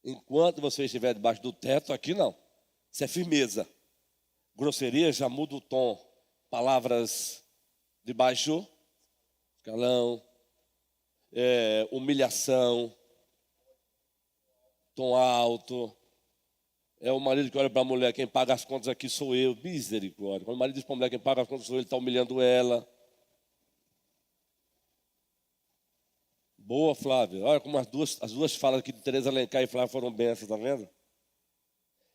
[SPEAKER 2] enquanto você estiver debaixo do teto, aqui não. Isso é firmeza. Grosseria já muda o tom. Palavras de baixo escalão, humilhação, tom alto. É o marido que olha para a mulher, quem paga as contas aqui sou eu. Misericórdia. Quando o marido diz para a mulher, quem paga as contas sou eu, ele está humilhando ela. Boa, Flávia. Olha como as duas falas aqui de Tereza Alencar e Flávia foram bênçãos, tá vendo?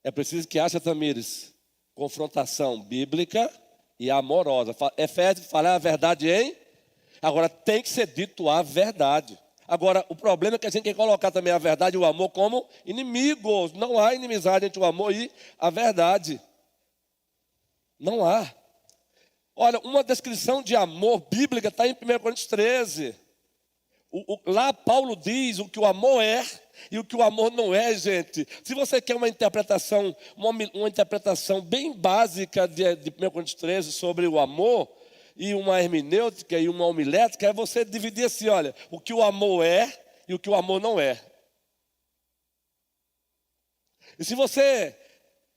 [SPEAKER 2] É preciso que haja, Tamires, confrontação bíblica e amorosa. Efésios, falar a verdade em... Agora, tem que ser dito a verdade. Agora, o problema é que a gente quer colocar também a verdade e o amor como inimigos. Não há inimizade entre o amor e a verdade. Não há. Olha, uma descrição de amor bíblica está em 1 Coríntios 13. Lá Paulo diz o que o amor é e o que o amor não é, gente. Se você quer uma interpretação bem básica de 1 Coríntios 13 sobre o amor, e uma hermenêutica e uma homilética, é você dividir assim, olha, o que o amor é e o que o amor não é. E se você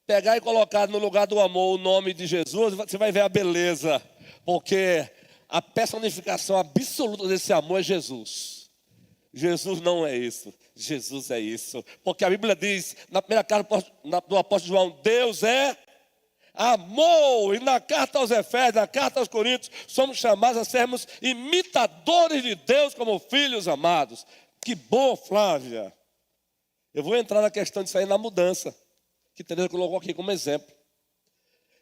[SPEAKER 2] pegar e colocar no lugar do amor o nome de Jesus, você vai ver a beleza, porque a personificação absoluta desse amor é Jesus. Jesus não é isso, Jesus é isso. Porque a Bíblia diz, na primeira carta do apóstolo João, Deus é amor. E na carta aos Efésios, na carta aos Coríntios, somos chamados a sermos imitadores de Deus como filhos amados. Que bom, Flávia. Eu vou entrar na questão disso aí na mudança, que Tereza colocou aqui como exemplo.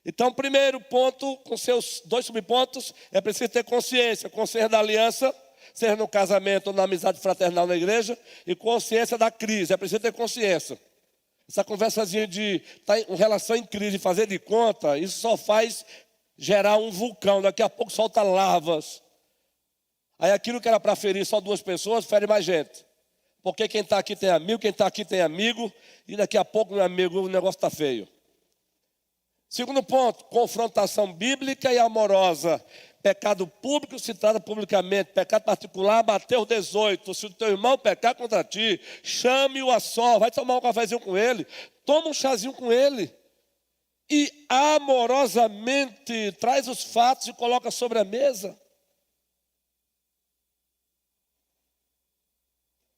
[SPEAKER 2] Então, primeiro ponto, com seus 2 subpontos, é preciso ter consciência da aliança, seja no casamento ou na amizade fraternal na igreja, e consciência da crise, é preciso ter consciência. Essa conversazinha de estar em relação em crise, fazer de conta, isso só faz gerar um vulcão, daqui a pouco solta lavas. Aí aquilo que era para ferir só 2 pessoas, fere mais gente. Porque quem está aqui tem amigo, quem está aqui tem amigo, e daqui a pouco, meu amigo, o negócio está feio. Segundo ponto, confrontação bíblica e amorosa. Pecado público se trata publicamente. Pecado particular, Mateus 18. Se o teu irmão pecar contra ti, chame-o a só. Vai tomar um cafezinho com ele. Toma um chazinho com ele. E amorosamente traz os fatos e coloca sobre a mesa.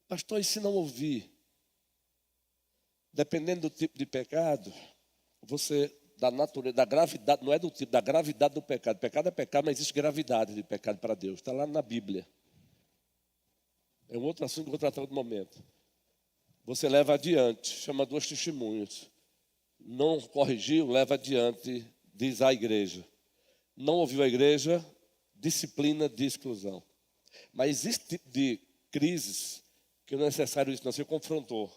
[SPEAKER 2] Pastor, e se não ouvir? Dependendo do tipo de pecado, você... da natureza, da gravidade, não é do tipo, da gravidade do pecado. Pecado é pecado, mas existe gravidade de pecado para Deus. Está lá na Bíblia. É um outro assunto que eu vou tratar em outro momento. Você leva adiante, chama 2 testemunhos. Não corrigiu, leva adiante, diz à igreja. Não ouviu a igreja, disciplina de exclusão. Mas existe tipo de crises que não é necessário isso, não. Você confrontou.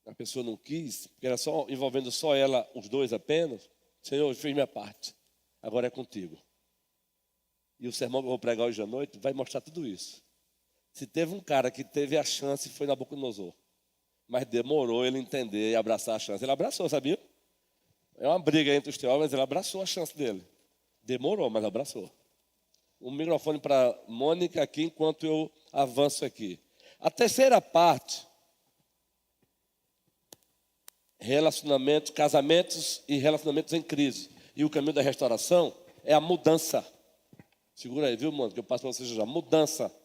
[SPEAKER 2] A pessoa não quis, porque era só envolvendo só ela, os 2 apenas. Senhor, eu fiz minha parte, agora é contigo. E o sermão que eu vou pregar hoje à noite vai mostrar tudo isso. Se teve um cara que teve a chance, foi Nabucodonosor. Mas demorou ele entender e abraçar a chance. Ele abraçou, sabia? É uma briga entre os teólogos, mas ele abraçou a chance dele. Demorou, mas abraçou. Um microfone para Mônica aqui, enquanto eu avanço aqui. A terceira parte... relacionamentos, casamentos e relacionamentos em crise. E o caminho da restauração é a mudança. Segura aí, viu, mano? Que eu passo para vocês já. Mudança.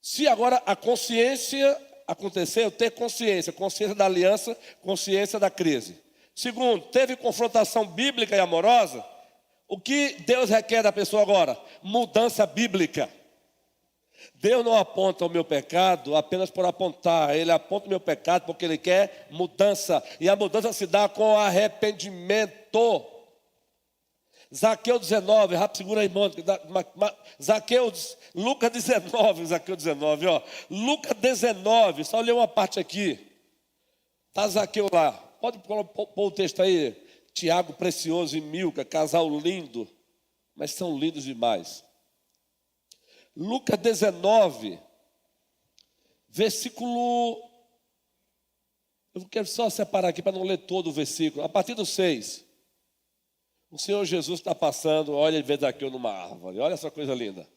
[SPEAKER 2] Se agora a consciência acontecer, eu ter consciência da aliança, consciência da crise. Segundo, teve confrontação bíblica e amorosa. O que Deus requer da pessoa agora? Mudança bíblica. Deus não aponta o meu pecado apenas por apontar. Ele aponta o meu pecado porque Ele quer mudança. E a mudança se dá com arrependimento. Zaqueu 19, rápido, segura aí, Mônica. Lucas 19, Zaqueu 19, ó. Lucas 19, só ler uma parte aqui. Está Zaqueu lá. Pode pôr o texto aí. Tiago Precioso e Milca, casal lindo. Mas são lindos demais. Lucas 19, versículo... Eu quero só separar aqui para não ler todo o versículo. A partir do 6. O Senhor Jesus está passando, olha, ele vê Zaqueu numa árvore. Olha essa coisa linda.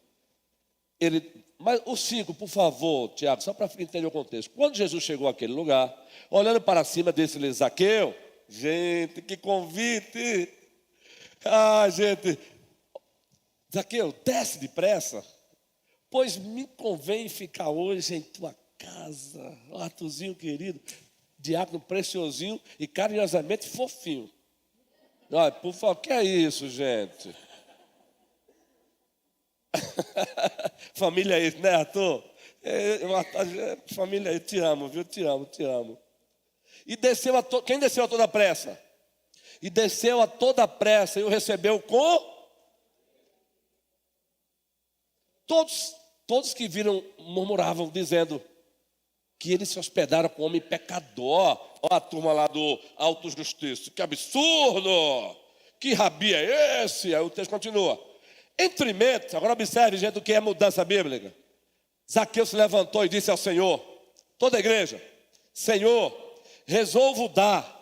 [SPEAKER 2] Mas o 5, por favor, Tiago, só para entender o contexto. Quando Jesus chegou àquele lugar, olhando para cima, disse-lhe, Zaqueu, gente, que convite. Ah, gente. Zaqueu, desce depressa. Pois me convém ficar hoje em tua casa, Arthurzinho querido, diácono preciosinho e carinhosamente fofinho. Olha, por favor, que é isso, gente? Família aí, né, Arthur? Família aí, te amo, viu? Te amo, te amo. E desceu quem desceu a toda pressa? E desceu a toda pressa e o recebeu com... Todos que viram murmuravam, dizendo que eles se hospedaram com um homem pecador. Olha a turma lá do Auto Justiça. Que absurdo! Que rabi é esse? Aí o texto continua. Entre mentes, agora observe, gente, o que é mudança bíblica. Zaqueu se levantou e disse ao Senhor, toda a igreja, Senhor, resolvo dar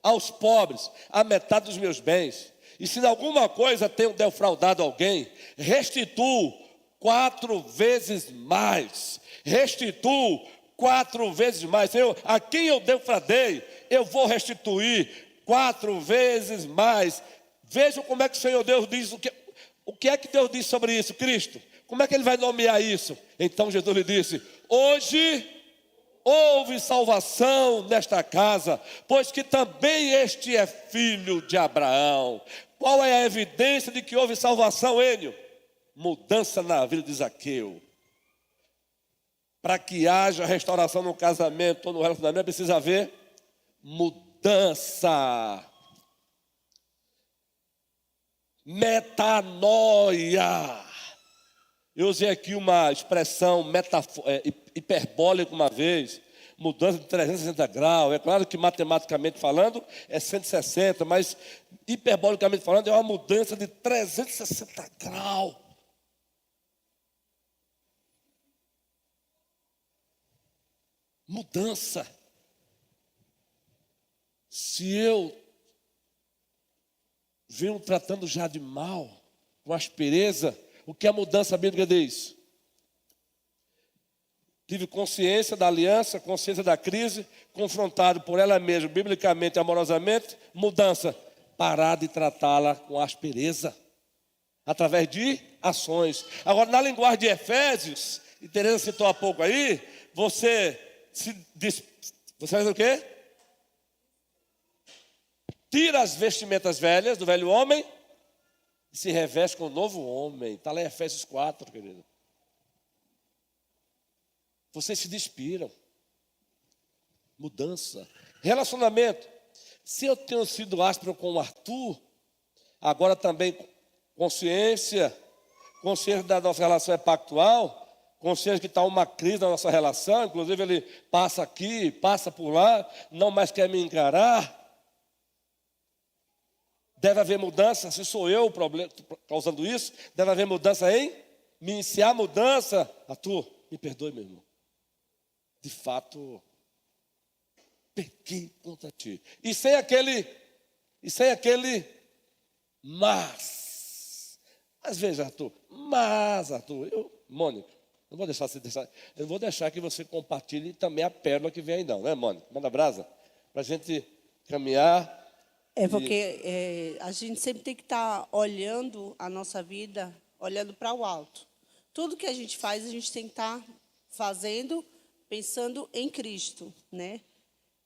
[SPEAKER 2] aos pobres a metade dos meus bens. E se de alguma coisa tenho defraudado alguém, restituo 4 vezes mais. Restituo 4 vezes mais. Senhor, a quem eu defraudei, eu vou restituir 4 vezes mais. Vejam como é que o Senhor Deus diz, o que é que Deus diz sobre isso, Cristo? Como é que Ele vai nomear isso? Então Jesus lhe disse, hoje houve salvação nesta casa, pois que também este é filho de Abraão. Qual é a evidência de que houve salvação, Enio? Mudança na vida de Zaqueu. Para que haja restauração no casamento ou no relacionamento, precisa haver mudança. Metanoia. Eu usei aqui uma expressão hiperbólica uma vez, mudança de 360 graus. É claro que matematicamente falando é 160, mas hiperbolicamente falando é uma mudança de 360 graus. Mudança. Se eu venho tratando já de mal, com aspereza, o que a mudança bíblica diz? Tive consciência da aliança, consciência da crise, confrontado por ela mesma, biblicamente, amorosamente, mudança, parar de tratá-la com aspereza, através de ações. Agora, na linguagem de Efésios, e Tereza citou há pouco aí, você faz o quê? Tira as vestimentas velhas do velho homem e se reveste com o novo homem. Está lá em Efésios 4, querido. Vocês se despiram. Mudança. Relacionamento. Se eu tenho sido áspero com o Arthur, agora também consciência da nossa relação é pactual, consciência que está uma crise na nossa relação, inclusive ele passa aqui, passa por lá, não mais quer me encarar. Deve haver mudança, se sou eu o problema causando isso, deve haver mudança em me iniciar mudança. Arthur, me perdoe, meu irmão. De fato, pequei contra ti. E sem aquele mas. Mas veja, Arthur, Mônica, eu não vou deixar que você compartilhe também a pérola que vem aí não, né, Mônica? Manda brasa, para a gente caminhar.
[SPEAKER 5] É porque a gente sempre tem que estar olhando a nossa vida, olhando para o alto. Tudo que a gente faz, a gente tem que estar fazendo, pensando em Cristo, né?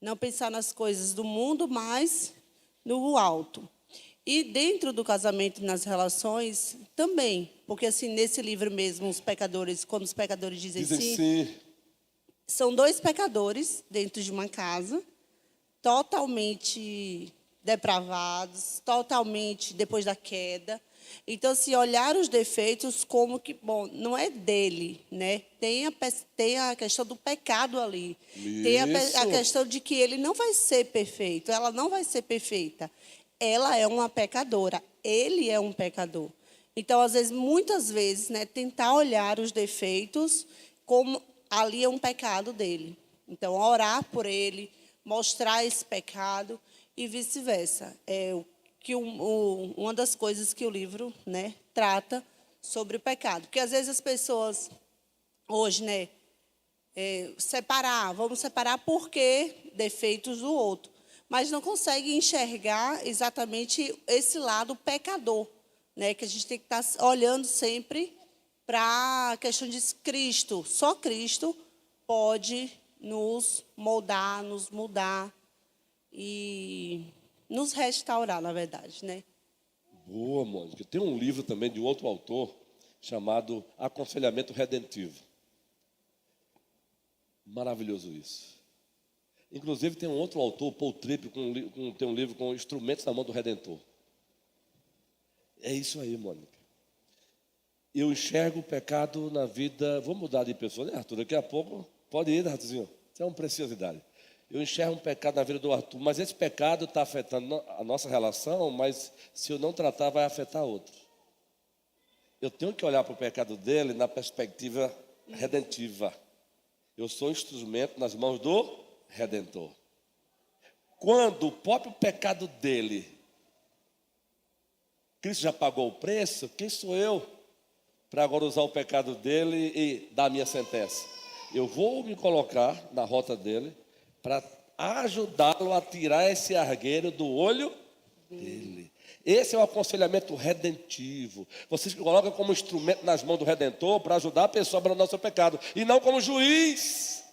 [SPEAKER 5] Não pensar nas coisas do mundo, mas no alto. E dentro do casamento e nas relações também, porque assim nesse livro mesmo, quando os pecadores dizem sim, são 2 pecadores dentro de uma casa, totalmente depravados, totalmente depois da queda. Então, se olhar os defeitos como que, bom, não é dele, né? Tem a questão do pecado ali. Isso. Tem a questão de que ele não vai ser perfeito, ela não vai ser perfeita. Ela é uma pecadora, ele é um pecador. Então, muitas vezes, né, tentar olhar os defeitos como ali é um pecado dele. Então, orar por ele, mostrar esse pecado e vice-versa. Uma das coisas que o livro, né, trata sobre o pecado. Porque, às vezes, as pessoas, hoje, né, vamos separar porque defeitos do outro, mas não conseguem enxergar exatamente esse lado pecador, né, que a gente tem que estar olhando sempre para a questão de Cristo. Só Cristo pode nos moldar, nos mudar e nos restaurar, na verdade, né?
[SPEAKER 2] Boa, Mônica. Tem um livro também de outro autor, chamado Aconselhamento Redentivo. Maravilhoso isso. Inclusive tem um outro autor, Paul Tripp, tem um livro com Instrumentos na Mão do Redentor. É isso aí, Mônica. Eu enxergo o pecado na vida. Vou mudar de pessoa, né, Arthur? Daqui a pouco, pode ir, né, Arthurzinho? Isso é uma preciosidade. Eu enxergo um pecado na vida do Arthur, mas esse pecado está afetando a nossa relação, mas se eu não tratar, vai afetar outros. Eu tenho que olhar para o pecado dele na perspectiva redentiva. Eu sou instrumento nas mãos do Redentor. Quando o próprio pecado dele, Cristo já pagou o preço, quem sou eu para agora usar o pecado dele e dar a minha sentença? Eu vou me colocar na rota dele para ajudá-lo a tirar esse argueiro do olho dele. Esse é o aconselhamento redentivo. Você se coloca como instrumento nas mãos do Redentor para ajudar a pessoa a abandonar o seu pecado, e não como juiz.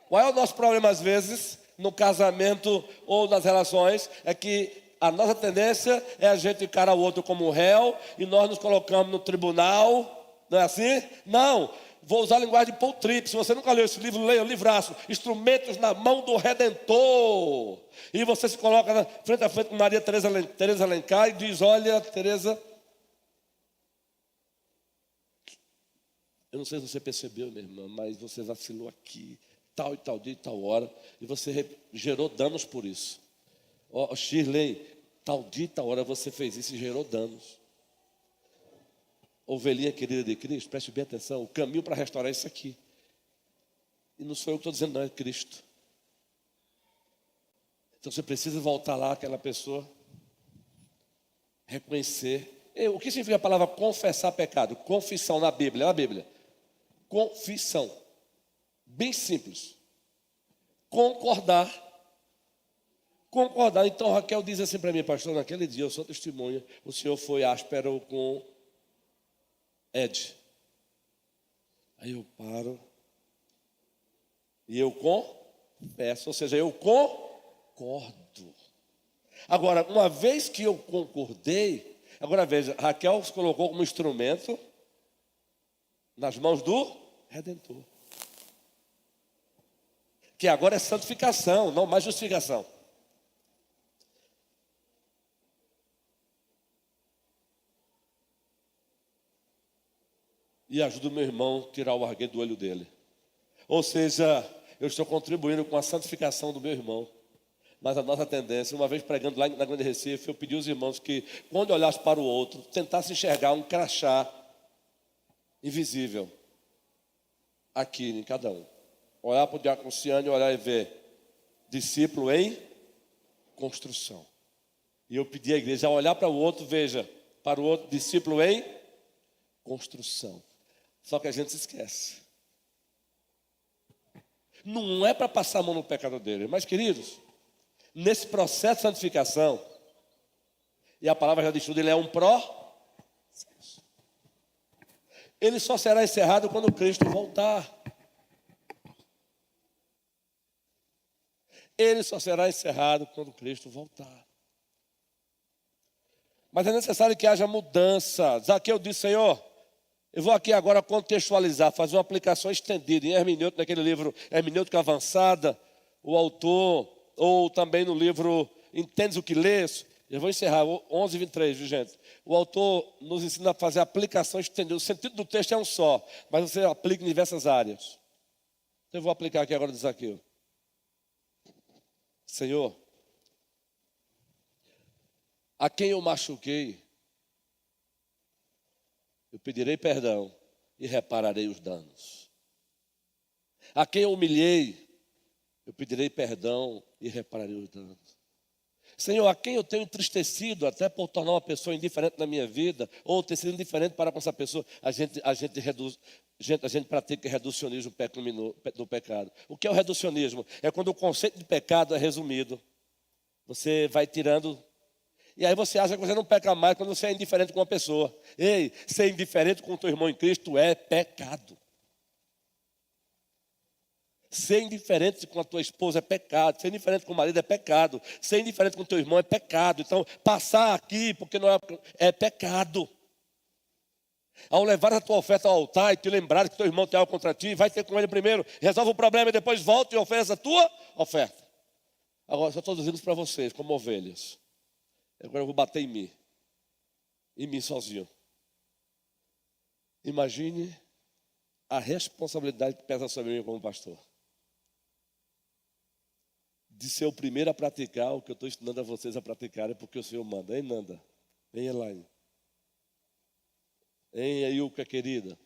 [SPEAKER 2] Qual é o nosso problema às vezes, no casamento ou nas relações? É que a nossa tendência é a gente encarar o outro como réu e nós nos colocamos no tribunal. Não é assim? Não. Vou usar a linguagem de Paul Tripp. Se você nunca leu esse livro, leia o livraço. Instrumentos na mão do Redentor. E você se coloca frente a frente com Maria Teresa Alencar e diz: olha, Teresa, eu não sei se você percebeu, minha irmã, mas você vacilou aqui, tal e tal dia e tal hora, e você gerou danos por isso. Ó, Shirley, tal dia e tal hora você fez isso e gerou danos. Ovelhinha querida de Cristo, preste bem atenção, o caminho para restaurar isso aqui. E não sou eu que estou dizendo, não, é Cristo. Então você precisa voltar lá, aquela pessoa, reconhecer. O que significa a palavra confessar pecado? Confissão na Bíblia, é a Bíblia. Confissão. Bem simples. Concordar. Concordar. Então Raquel diz assim para mim: pastor, naquele dia eu sou testemunha, o senhor foi áspero com Ed. Aí eu paro e eu confesso, ou seja, eu concordo. Agora, uma vez que eu concordei, agora veja, Raquel se colocou como instrumento nas mãos do Redentor, que agora é santificação, não mais justificação. E ajuda o meu irmão a tirar o argueiro do olho dele. Ou seja, eu estou contribuindo com a santificação do meu irmão. Mas a nossa tendência, uma vez pregando lá na Grande Recife, eu pedi aos irmãos que, quando olhasse para o outro, tentasse enxergar um crachá invisível aqui em cada um. Olhar para o diácono Ciane, olhar e ver discípulo em construção. E eu pedi à igreja a olhar para o outro, veja, para o outro, discípulo em construção. Só que a gente se esquece. Não é para passar a mão no pecado dele, mas, queridos, nesse processo de santificação, e a palavra já diz tudo, ele é um processo. Ele só será encerrado quando Cristo voltar. Ele só será encerrado quando Cristo voltar. Mas é necessário que haja mudança. Zaqueu disse: Senhor, eu vou aqui agora contextualizar, fazer uma aplicação estendida em hermenêutica, naquele livro Hermenêutica Avançada, o autor, ou também no livro Entendes o que Lês. Eu vou encerrar, 11:23, viu, gente? O autor nos ensina a fazer a aplicação estendida. O sentido do texto é um só, mas você aplica em diversas áreas. Então eu vou aplicar aqui agora de Zaqueu. Senhor, a quem eu machuquei, eu pedirei perdão e repararei os danos. A quem eu humilhei, eu pedirei perdão e repararei os danos. Senhor, a quem eu tenho entristecido, até por tornar uma pessoa indiferente na minha vida, ou ter sido indiferente para com essa pessoa, a gente pratica reducionismo do pecado. O que é o reducionismo? É quando o conceito de pecado é resumido. Você vai tirando. E aí você acha que você não peca mais quando você é indiferente com uma pessoa. Ei, ser indiferente com o teu irmão em Cristo é pecado. Ser indiferente com a tua esposa é pecado. Ser indiferente com o marido é pecado. Ser indiferente com o teu irmão é pecado. Então, passar aqui porque não é pecado. Ao levar a tua oferta ao altar e te lembrar que teu irmão tem algo contra ti, vai ter com ele primeiro, resolve o problema e depois volta e oferece a tua oferta. Agora, só estou dizendo isso para vocês, como ovelhas. Agora eu vou bater em mim sozinho. Imagine a responsabilidade que pesa sobre mim como pastor. De ser o primeiro a praticar o que eu estou ensinando a vocês a praticarem, porque o Senhor manda. Hein, Nanda? Hein, Elaine? Hein, Ayuca, querida?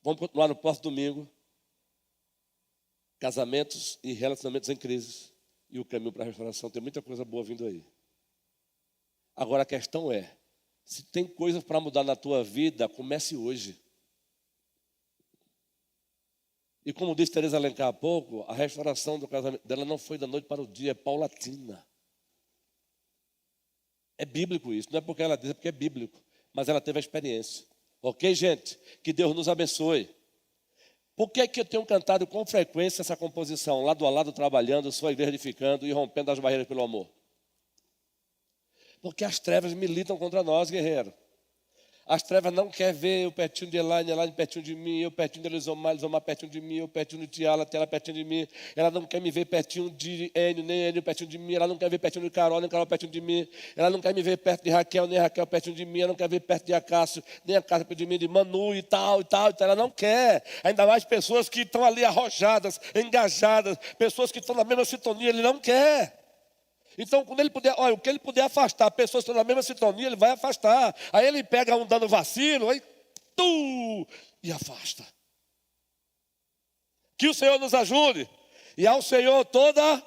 [SPEAKER 2] Vamos continuar no próximo domingo. Casamentos e relacionamentos em crise. E o caminho para a restauração. Tem muita coisa boa vindo aí. Agora a questão é, se tem coisas para mudar na tua vida, comece hoje. E como disse Teresa Alencar há pouco, a restauração do casamento dela não foi da noite para o dia, é paulatina. É bíblico isso, não é porque ela diz, é porque é bíblico. Mas ela teve a experiência. Ok, gente? Que Deus nos abençoe. Por que eu tenho cantado com frequência essa composição? Lado a lado, trabalhando, sua igreja edificando e rompendo as barreiras pelo amor. Porque as trevas militam contra nós, guerreiro. As trevas não querem ver eu pertinho de Elaine, Elaine pertinho de mim, eu pertinho de Elisomar, Elisomar pertinho de mim, eu pertinho de Tiala, Tiala pertinho de mim. Ela não quer me ver pertinho de Enio, nem Enio pertinho de mim. Ela não quer ver pertinho de Carol, nem Carol pertinho de mim. Ela não quer me ver perto de Raquel, nem Raquel pertinho de mim. Ela não quer ver perto de Acácio, nem Acácio perto de mim, de Manu e tal, e tal, e tal. Ela não quer. Ainda mais pessoas que estão ali arrojadas, engajadas, pessoas que estão na mesma sintonia, ele não quer. Então, quando ele puder, olha, o que ele puder afastar, pessoas que estão na mesma sintonia, ele vai afastar. Aí ele pega um dando vacilo, aí e afasta. Que o Senhor nos ajude. E ao Senhor toda